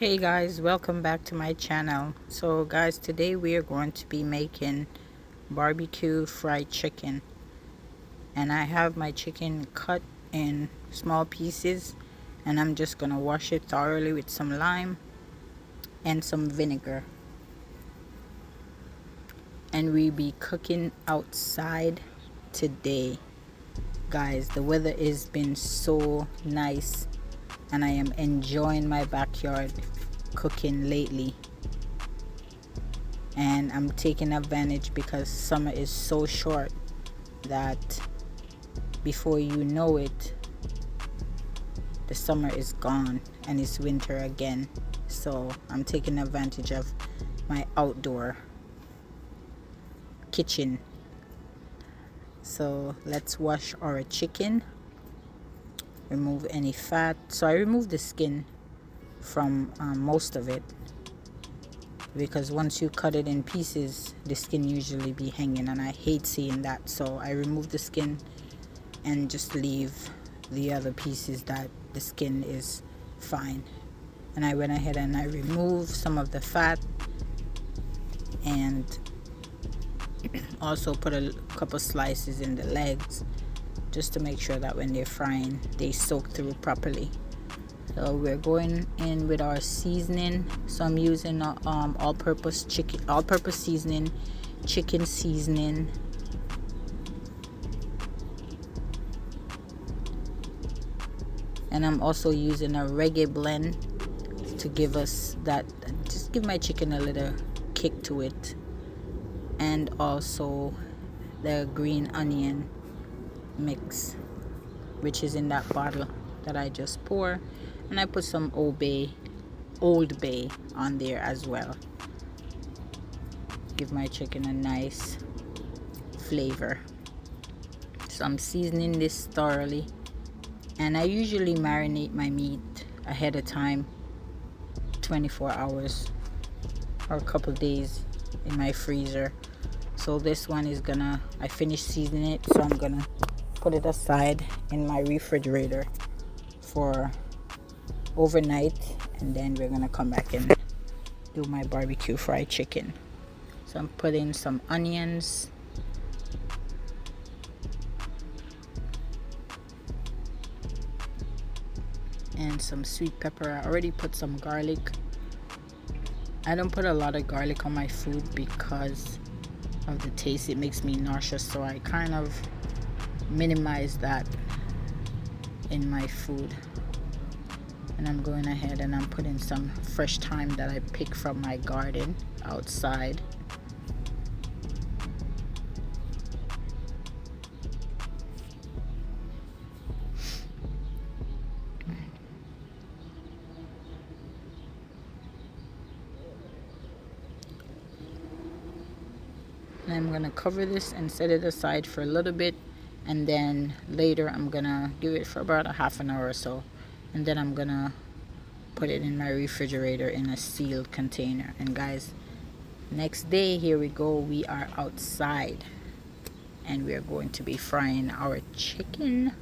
Hey guys, welcome back to my channel. So guys, today we are going to be making barbecue fried chicken, and I have my chicken cut in small pieces, and I'm just gonna wash it thoroughly with some lime and some vinegar, and we be cooking outside today. Guys, the weather has been so nice and I am enjoying my backyard cooking lately, and I'm taking advantage because summer is so short that before you know it, the summer is gone and it's winter again. So I'm taking advantage of my outdoor kitchen. So let's wash our chicken, remove any fat. So I removed the skin from most of it, because once you cut it in pieces, the skin usually be hanging, and I hate seeing that. So I remove the skin and just leave the other pieces that the skin is fine. And I went ahead and I removed some of the fat, and also put a couple slices in the legs, just to make sure that when they're frying they soak through properly. So we're going in with our seasoning. So I'm using all-purpose seasoning, chicken seasoning, and I'm also using a reggae blend to give us that, just give my chicken a little kick to it, and also the green onion mix, which is in that bottle that I just pour, and I put some Old Bay on there as well. Give my chicken a nice flavor. So I'm seasoning this thoroughly, and I usually marinate my meat ahead of time, 24 hours or a couple days in my freezer. So this one is I finished seasoning it, so I'm gonna put it aside in my refrigerator for overnight, and then we're gonna come back and do my barbecue fried chicken. So I'm putting some onions, and some sweet pepper. I already put some garlic. I don't put a lot of garlic on my food because of the taste. It makes me nauseous, so I kind of minimize that in my food. And I'm going ahead and I'm putting some fresh thyme that I picked from my garden outside. And I'm gonna cover this and set it aside for a little bit, and then later I'm gonna give it for about a half an hour or so, and then I'm gonna put it in my refrigerator in a sealed container. And guys, next day, here we go, we are outside and we are going to be frying our chicken,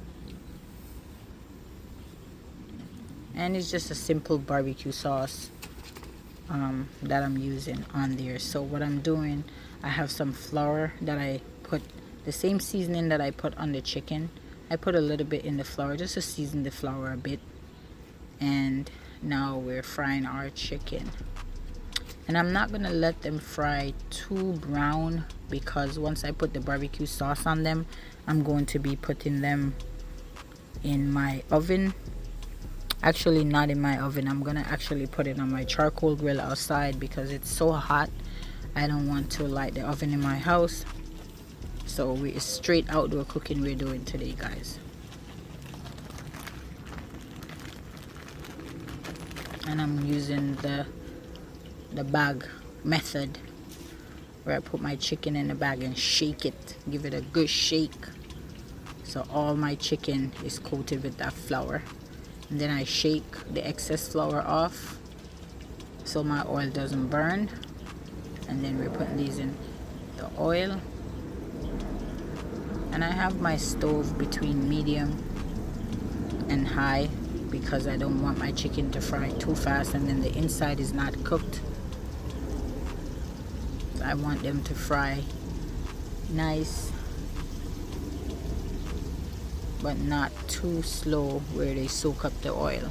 and it's just a simple barbecue sauce that I'm using on there. So what I'm doing, I have some flour that I put, the same seasoning that I put on the chicken, I put a little bit in the flour just to season the flour a bit. And now we're frying our chicken, and I'm not gonna let them fry too brown, because once I put the barbecue sauce on them, I'm going to be putting them in my oven. Actually, not in my oven, I'm gonna actually put it on my charcoal grill outside because it's so hot. I don't want to light the oven in my house. So it's straight outdoor cooking we're doing today, guys. And I'm using the bag method, where I put my chicken in the bag and shake it, give it a good shake, so all my chicken is coated with that flour. And then I shake the excess flour off so my oil doesn't burn. And then we're putting these in the oil, and I have my stove between medium and high, because I don't want my chicken to fry too fast and then the inside is not cooked. I want them to fry nice but not too slow where they soak up the oil.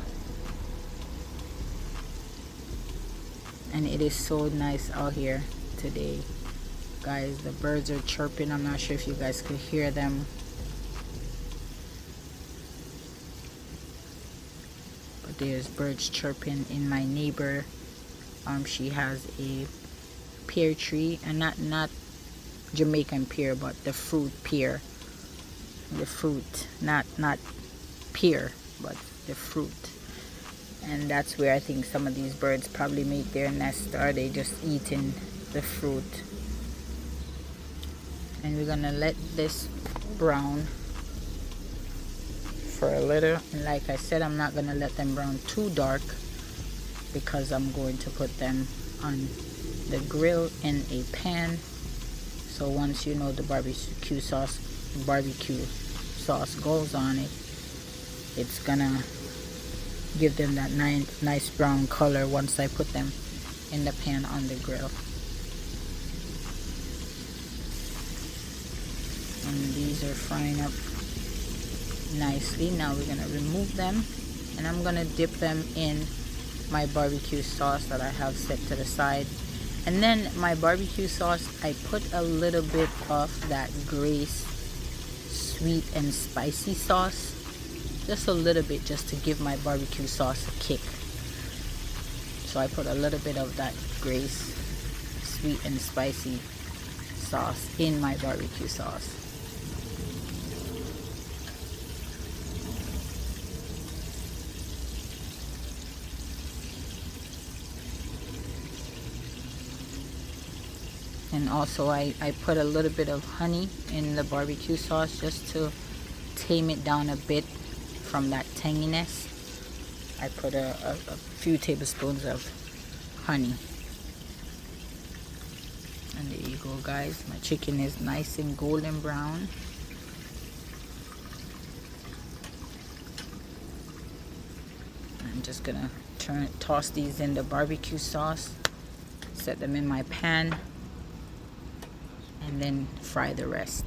And it is so nice out here today, guys. The birds are chirping. I'm not sure if you guys could hear them, but there's birds chirping in my neighbor. She has a pear tree, and not Jamaican pear, but the fruit pear. The fruit, not pear, but the fruit. And that's where I think some of these birds probably make their nest, or they just eating the fruit. And we're gonna let this brown for a little, and like I said, I'm not gonna let them brown too dark because I'm going to put them on the grill in a pan. So once you know the barbecue sauce goes on it, it's gonna give them that nice brown color once I put them in the pan on the grill. And these are frying up nicely. Now we're gonna remove them, and I'm gonna dip them in my barbecue sauce that I have set to the side. And then my barbecue sauce, I put a little bit of that Grace sweet and spicy sauce, just a little bit, just to give my barbecue sauce a kick. So I put a little bit of that Grace sweet and spicy sauce in my barbecue sauce. And also I put a little bit of honey in the barbecue sauce just to tame it down a bit from that tanginess. I put a few tablespoons of honey. And there you go, guys. My chicken is nice and golden brown. I'm just gonna toss these in the barbecue sauce, set them in my pan, and then fry the rest.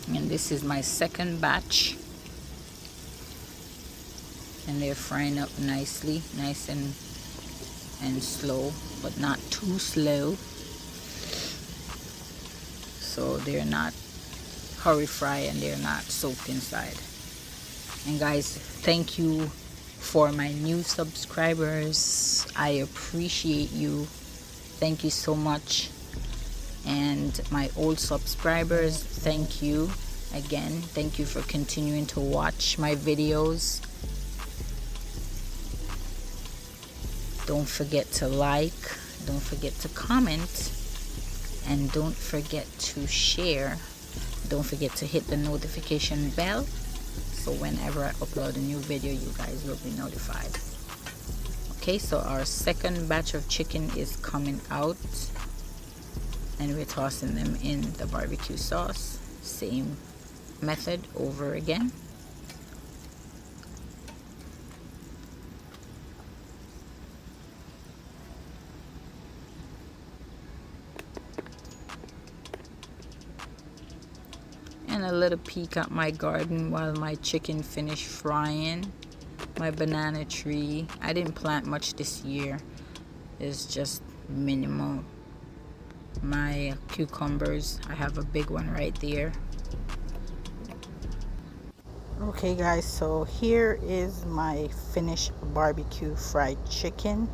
And this is my second batch, and they're frying up nicely, nice and slow, but not too slow, so they're not hurry fry and they're not soaked inside. And guys, thank you for my new subscribers. I appreciate you. Thank you so much. And my old subscribers, thank you again. Thank you for continuing to watch my videos. Don't forget to like, don't forget to comment, and don't forget to share. Don't forget to hit the notification bell, so whenever I upload a new video, you guys will be notified. Okay, so our second batch of chicken is coming out, and we're tossing them in the barbecue sauce. Same method over again. And a little peek at my garden while my chicken finished frying. My banana tree, I didn't plant much this year. It's just minimal. My cucumbers, I have a big one right there. Okay guys, so here is my finished barbecue fried chicken.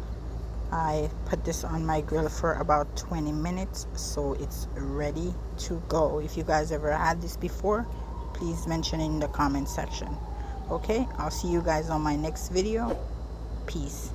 I put this on my grill for about 20 minutes, so it's ready to go. If you guys ever had this before, please mention it in the comment section. Okay, I'll see you guys on my next video. Peace.